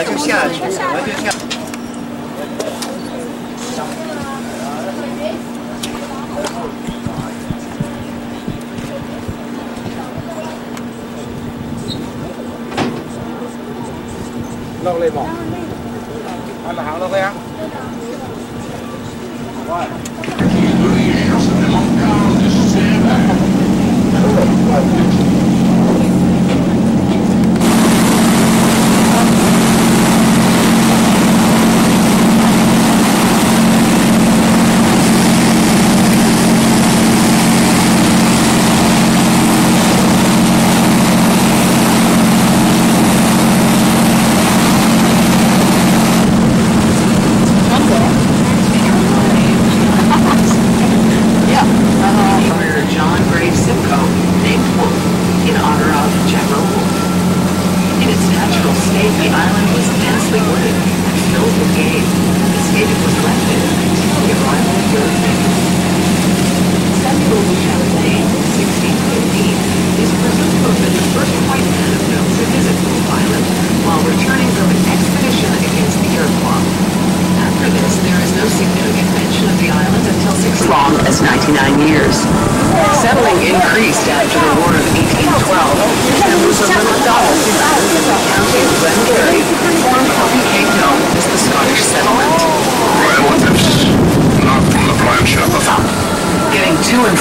我就下去，我就下。落嚟冇？係咪行落去啊？喂。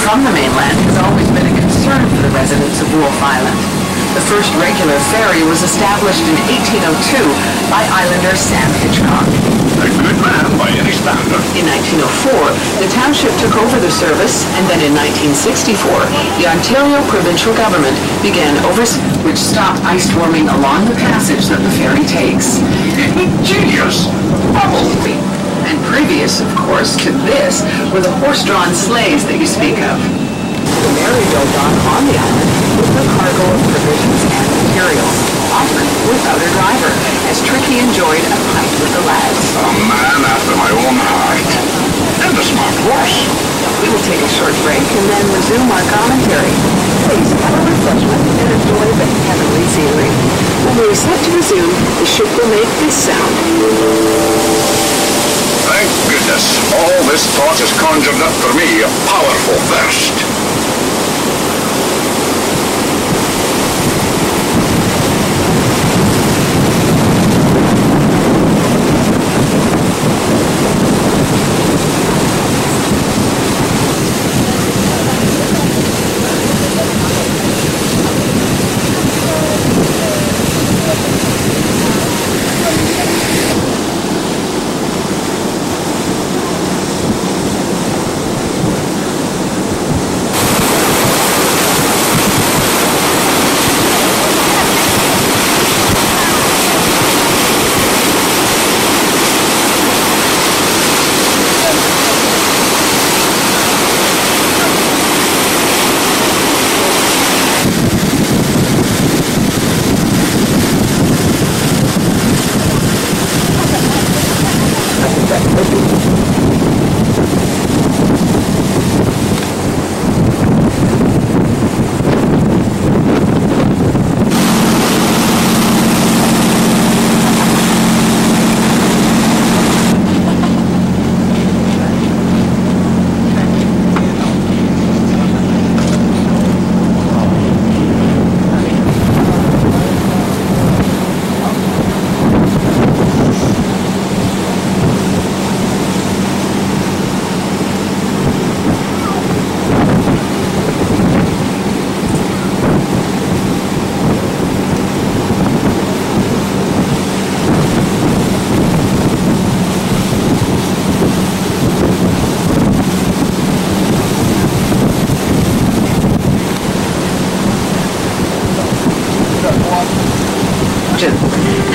From the mainland has always been a concern for the residents of Wolf Island. The first regular ferry was established in 1802 by islander Sam Hitchcock. A good man by any standard. In 1904, the township took over the service, and then in 1964, the Ontario provincial government began oversight, which stopped ice swarming along the passage that the ferry takes. Genius! Probably. And previous, of course, to this were the horse-drawn sleighs that you speak of. The merry-go dock on the island with a cargo of provisions and materials, often without a driver, as Tricky enjoyed a pint with the lads. A man after my own heart. And a smart horse. We will take a short break and then resume our commentary. Please have a refreshment and enjoy the heavenly scenery. When we are set to resume, the ship will make this sound. Thank goodness, all this thought has conjured up for me a powerful thirst.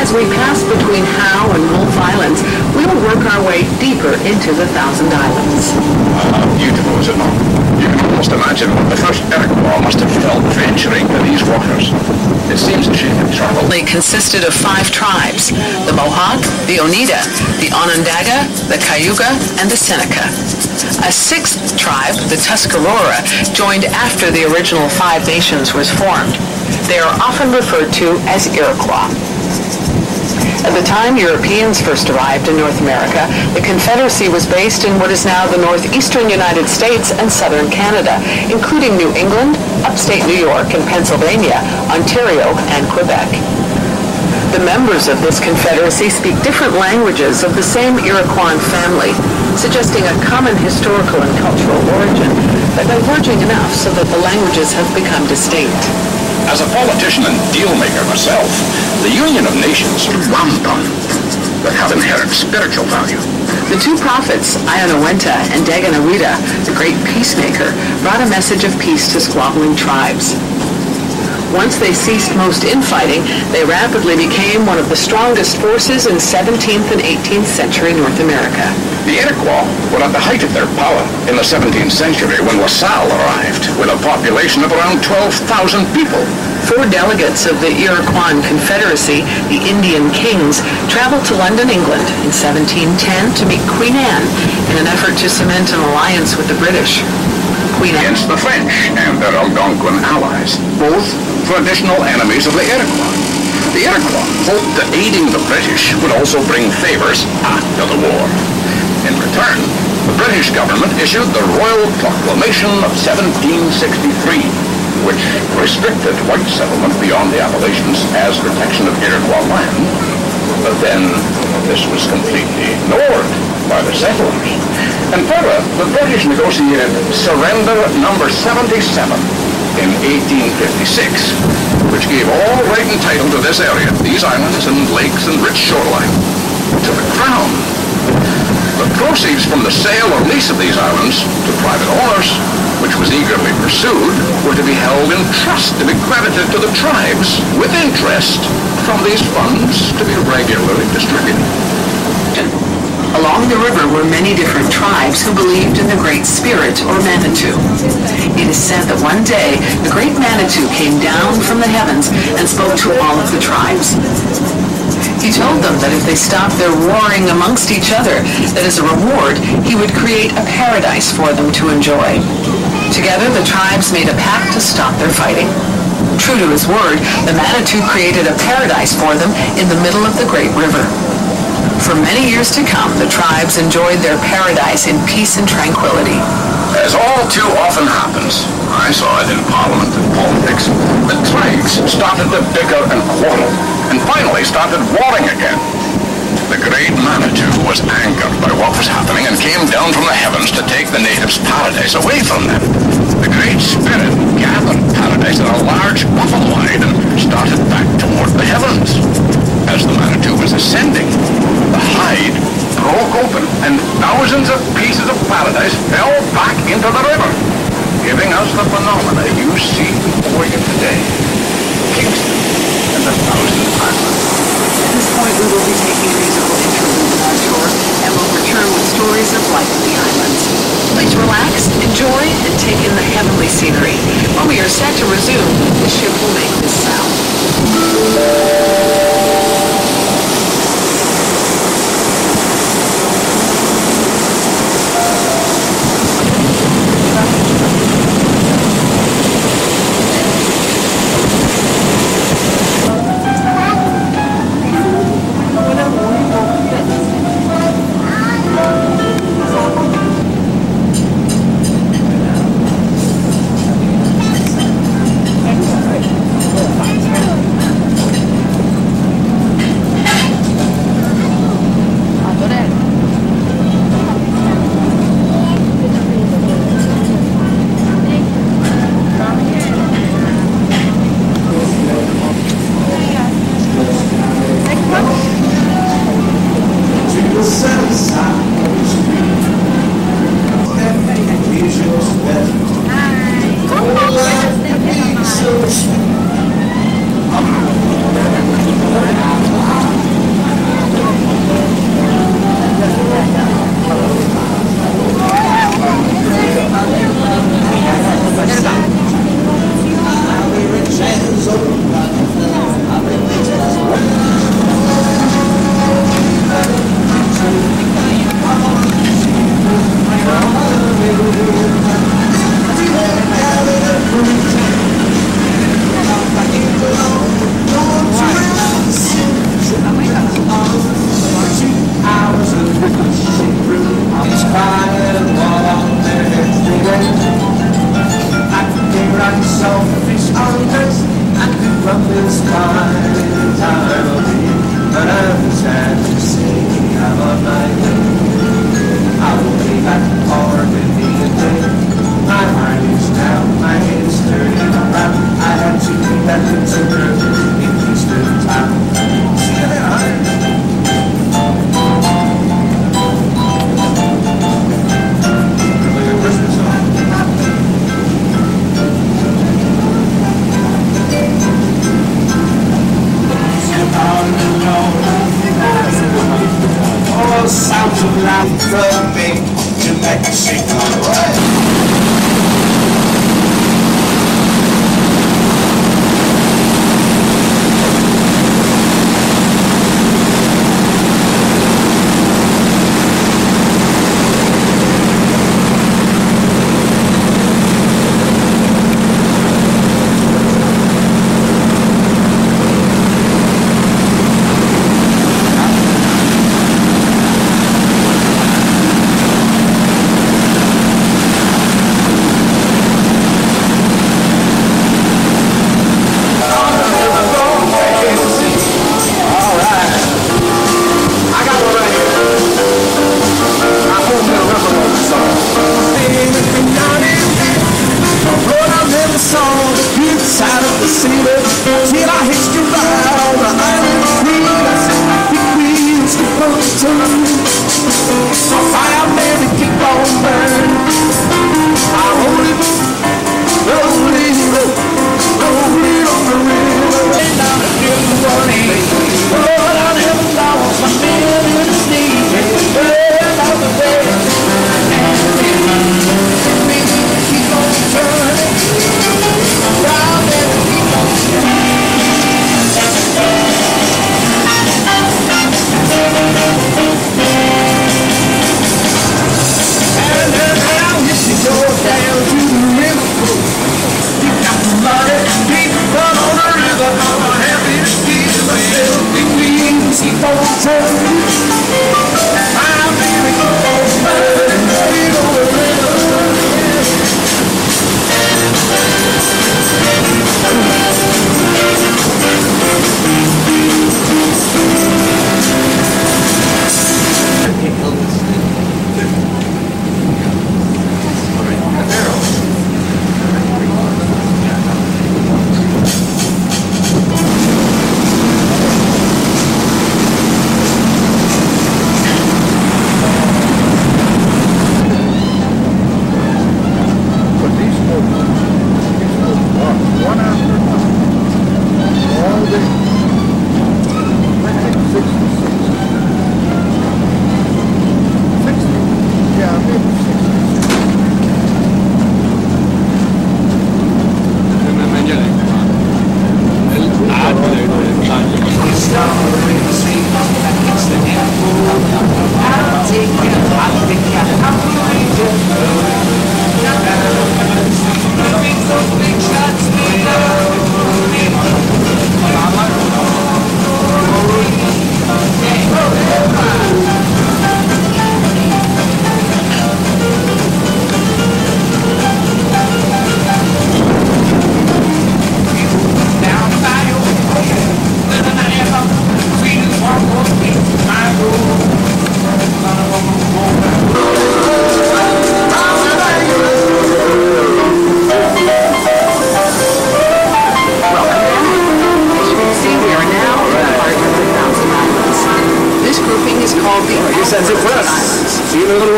As we pass between Howe and Wolf Islands, we will work our way deeper into the Thousand Islands. Beautiful, is it not? You can almost imagine what the first Iroquois must have felt venturing to these waters. It seems a ship of trouble. They consisted of 5 tribes: the Mohawk, the Oneida, the Onondaga, the Cayuga, and the Seneca. A 6th tribe, the Tuscarora, joined after the original 5 nations was formed. They are often referred to as Iroquois. At the time Europeans first arrived in North America, the Confederacy was based in what is now the northeastern United States and southern Canada, including New England, upstate New York and Pennsylvania, Ontario, and Quebec. The members of this confederacy speak different languages of the same Iroquois family, suggesting a common historical and cultural origin, but diverging enough so that the languages have become distinct. As a politician and deal-maker myself, the Union of Nations are wampum that have inherent spiritual value. The two prophets, Ionawenta and Daganawida, the great peacemaker, brought a message of peace to squabbling tribes. Once they ceased most infighting, they rapidly became one of the strongest forces in 17th and 18th century North America. The Iroquois were at the height of their power in the 17th century when La Salle arrived, with a population of around 12,000 people. 4 delegates of the Iroquois Confederacy, the Indian Kings, traveled to London, England in 1710 to meet Queen Anne in an effort to cement an alliance with the British. Queen Anne Against the French and their Algonquin allies, both traditional enemies of the Iroquois. The Iroquois hoped that aiding the British would also bring favors after the war. In return, the British government issued the Royal Proclamation of 1763, which restricted white settlement beyond the Appalachians as protection of Iroquois land. But then this was completely ignored by the settlers. And further, the British negotiated Surrender Number 77 in 1856, which gave all right and title to this area, these islands and lakes and rich shoreline, to the Crown. The proceeds from the sale or lease of these islands to private owners, which was eagerly pursued, were to be held in trust to be credited to the tribes with interest from these funds to be regularly distributed. Along the river were many different tribes who believed in the Great Spirit or Manitou. It is said that one day the Great Manitou came down from the heavens and spoke to all of the tribes. He told them that if they stopped their warring amongst each other, that as a reward, he would create a paradise for them to enjoy. Together, the tribes made a pact to stop their fighting. True to his word, the Manitou created a paradise for them in the middle of the Great River. For many years to come, the tribes enjoyed their paradise in peace and tranquility. As all too often happens, I saw it in Parliament and politics, the tribes started to bicker and quarrel, and finally started warring again. The great Manitou was angered by what was happening and came down from the heavens to take the natives' paradise away from them. The Great Spirit gathered paradise in a large buffalo hide and started back toward the heavens. As the Manitou was ascending, the hide broke open and thousands of pieces of paradise fell back into the river, giving us the phenomena you see before you today. Kingston and the Thousand Islands. At this point, we will be taking a musical interlude in our tour, and will return with stories of life in the islands. Please relax, enjoy, and take in the heavenly scenery. When we are set to resume, the ship will make this sound. roughest time of the year, but I'm sad to say I'm on my way. I will be back hard with me again. My heart is down, my head is turning around. I had to leave that little girl in Kingston town. See you there, honey. Oh, sounds of life from me to Mexico.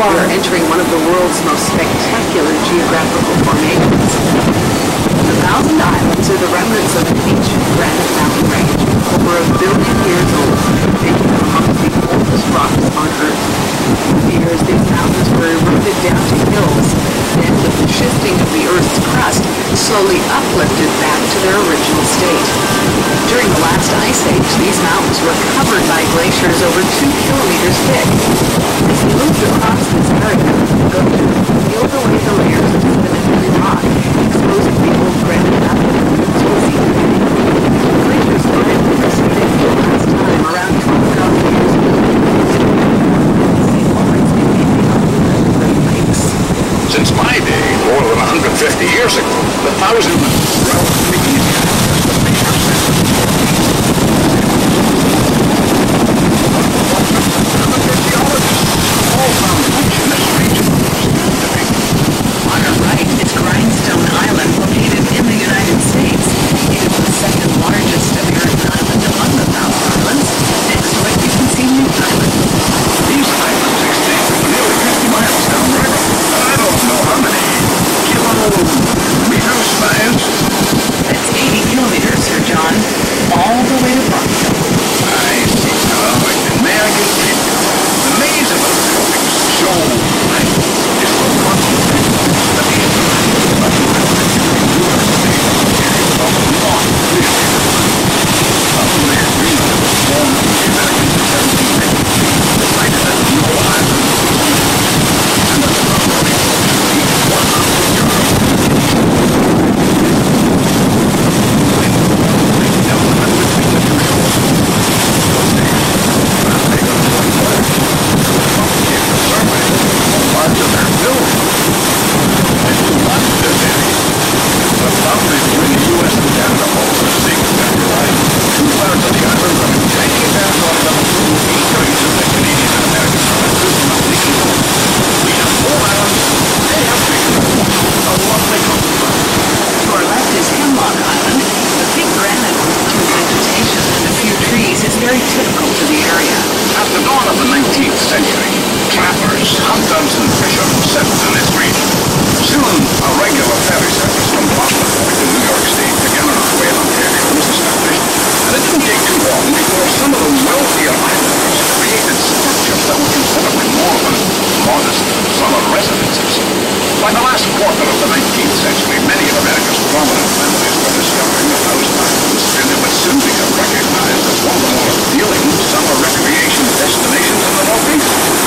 We're entering one of the world's most spectacular geographical formations. The Thousand Islands are the remnants of an ancient granite mountain range, over 1 billion years old, making them amongst the oldest rocks on Earth. For years, these mountains were eroded down to hills, then with the shifting of the Earth's crust, slowly uplifted back to their original state. During the last ice age, these mountains were covered by glaciers over 2 kilometers thick. As we moved across this area, peeled away the layers of sedimentary rock, exposing the old granite mountain species. Glaciers floated with us for the last time around 12,000 years ago. Since my day, more than 150 years ago, the Thousand relatively easy. By the last quarter of the 19th century, many of America's prominent families were discovering the Thousand Islands, and it would soon become recognized as one of the more appealing summer recreation destinations in the Northeast.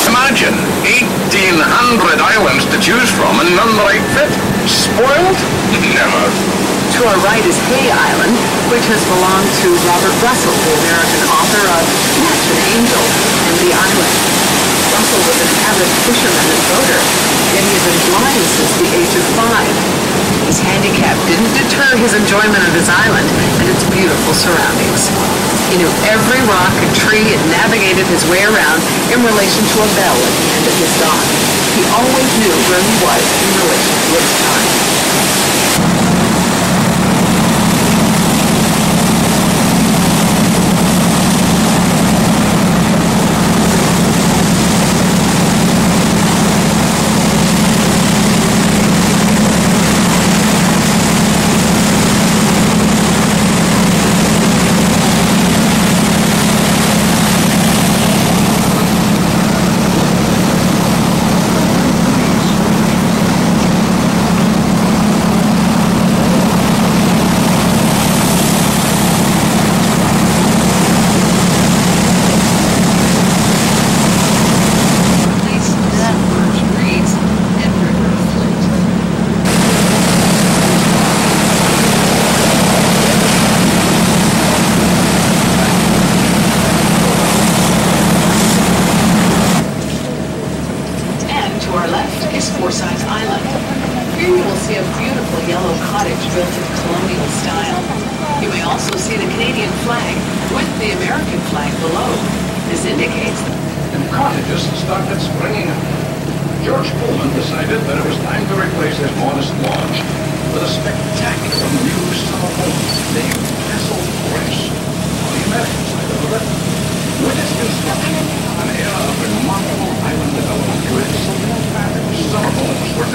Imagine 1,800 islands to choose from and none right fit. Spoiled? Never. To our right is Hay Island, which has belonged to Robert Russell, the American author of Match an Angel and The Island. Russell was an avid fisherman and boater, yet he had been blind since the age of 5. His handicap didn't deter his enjoyment of his island and its beautiful surroundings. He knew every rock and tree and navigated his way around in relation to a bell at the end of his dock. He always knew where he was in relation to his time.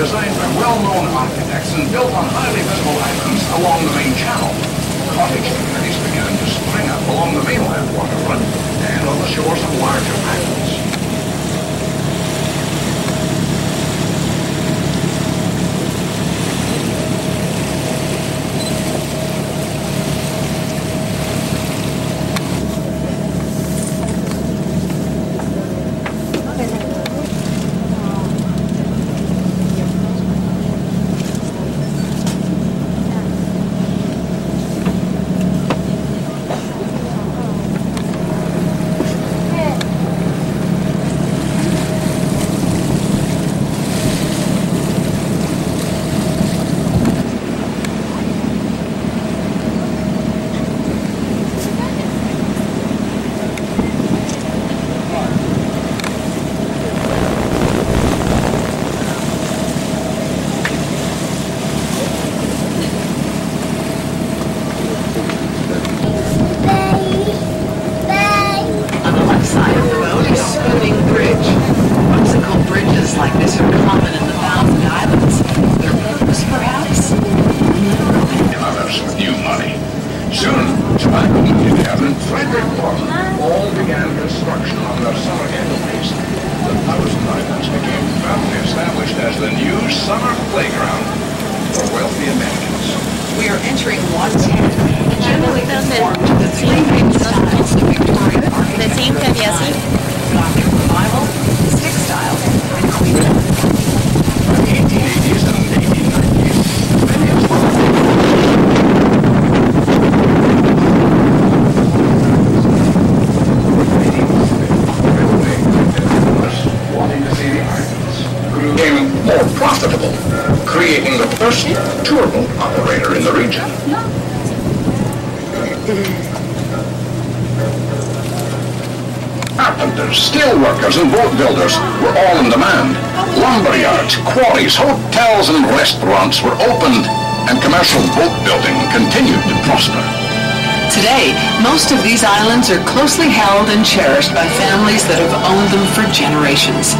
Designed by well-known architects and built on highly visible islands along the main channel. Cottage communities began to spring up along the mainland waterfront and on the shores of larger islands. Gothic revival, stick style, and Queen. In the 1880s and 1890s, many of wanting to see the islands became more profitable, creating the first tour boat operator in the region. Carpenters, steel workers, and boat builders were all in demand. Lumber yards, quarries, hotels, and restaurants were opened, and commercial boat building continued to prosper. Today, most of these islands are closely held and cherished by families that have owned them for generations.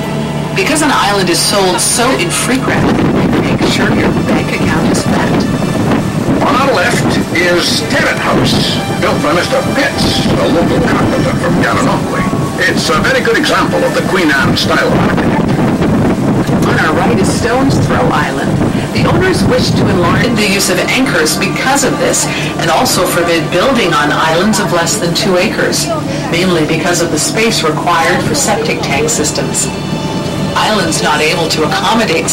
Because an island is sold so infrequently, make sure your bank account is fat. On our left is Terrace House, built by Mr. Pitts, a local carpenter from Gananoque. It's a very good example of the Queen Anne style of architecture. On our right is Stone's Throw Island. The owners wish to enlarge the use of anchors because of this, and also forbid building on islands of less than 2 acres, mainly because of the space required for septic tank systems. Islands not able to accommodate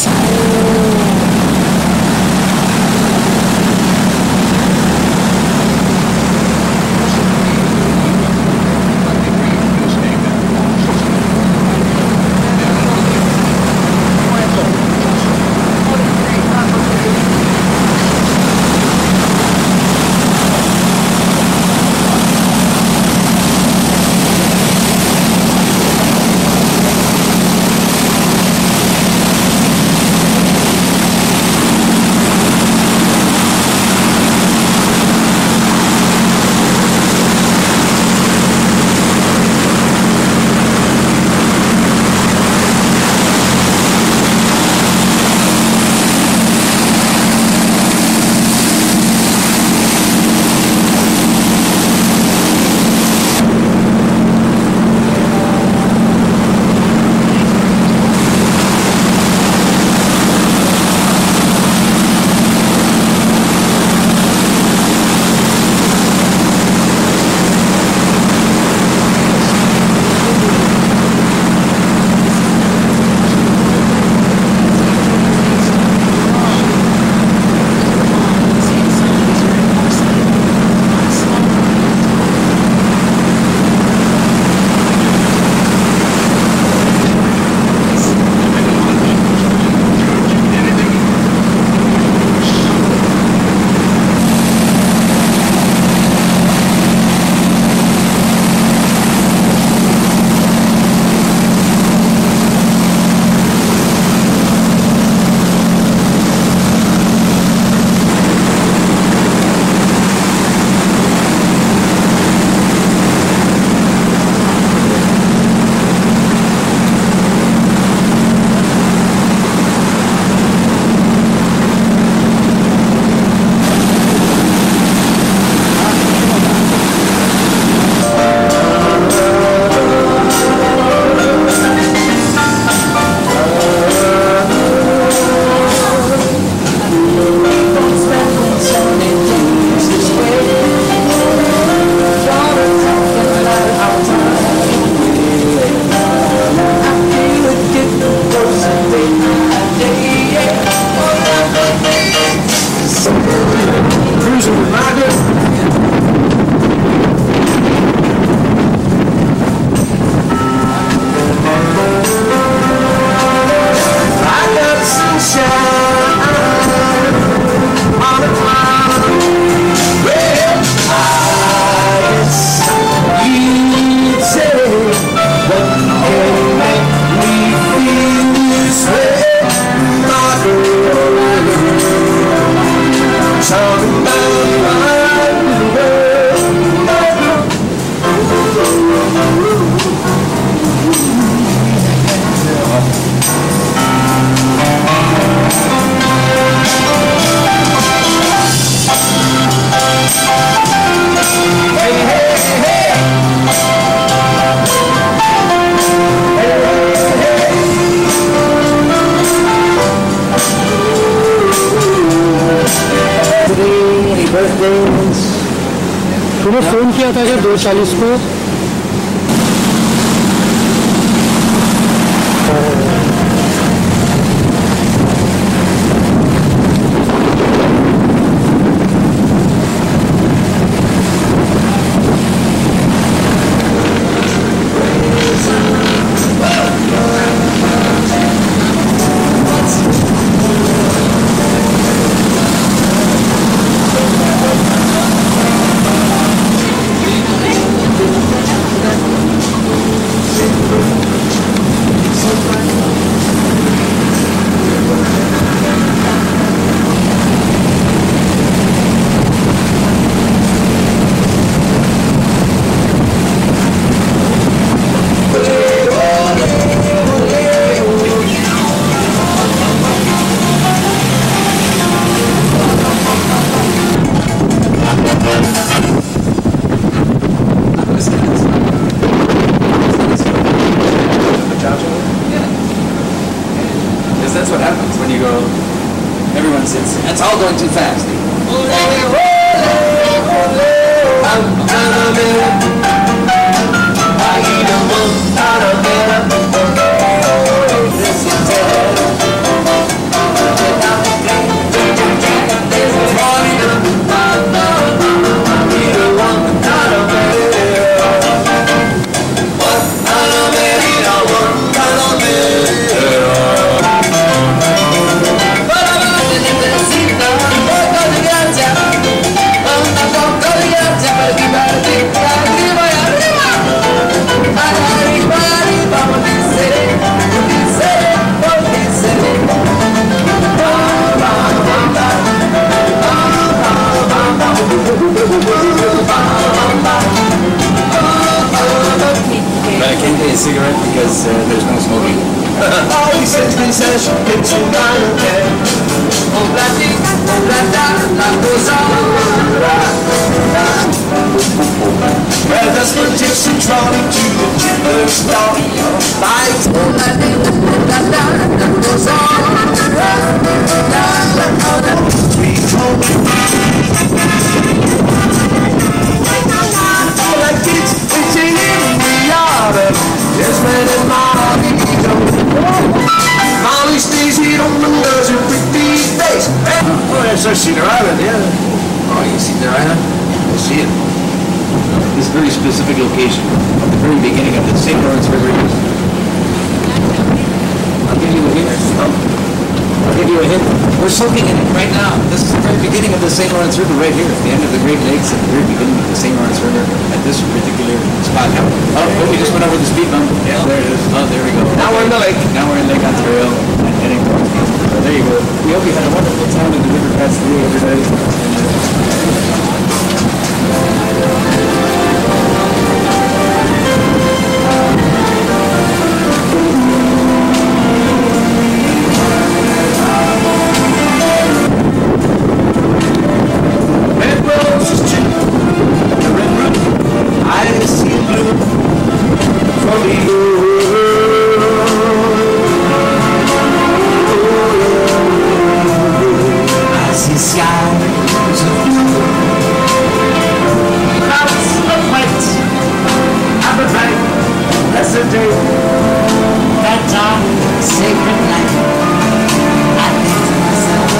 तूने phone किया था क्या 2:40 को? That's all going too fast. But I can't get a cigarette because there's no smoking. All he says she gets you down again. Well, that's what Gypsy trolley to the Jibber Star. Fight. Like it's in the yard. There's men in Molly. Molly stays here on the does her pretty face. Oh, yes, I've seen her island, yeah. Oh, you see their island? I see it. This very specific location, at the very beginning of the St. Lawrence River. I'll give you a hint. I'll give you a hint. We're soaking in it right now. This is the very beginning of the St. Lawrence River right here, at the end of the Great Lakes, at the very beginning of the St. Lawrence River, at this particular spot. Oh, we just went over the speed bump. Yeah, there it is. Oh, there we go. Now we're in the lake. Now we're in Lake Ontario and heading towards Kingston. So there you go. We hope you had a wonderful time in the river past today, everybody. Red roses too. The red roof. I see blue from the I see skies of blue, clouds of white. Have a night, blessed day, that dark, sacred night. I think to myself,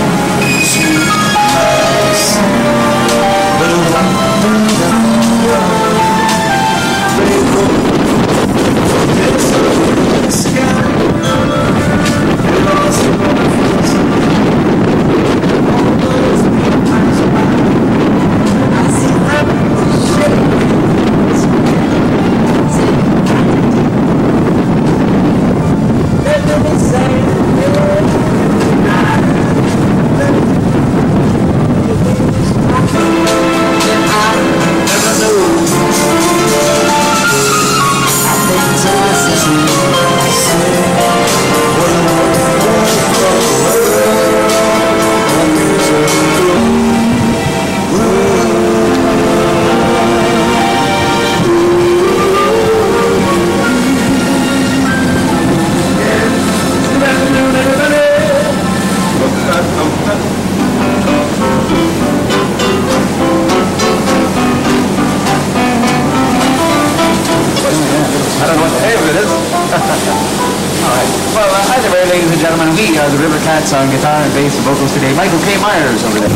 sweet little ladies and gentlemen, we are the River Cats on guitar and bass and vocals today. Michael K. Myers over there.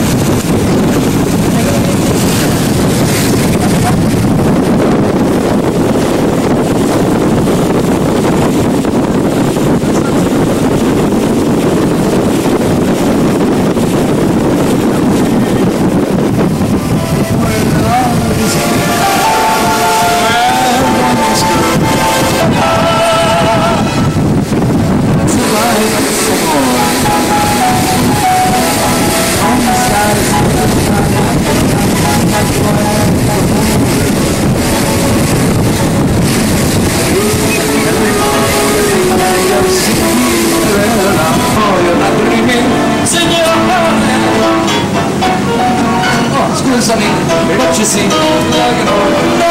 What you see, like an organ.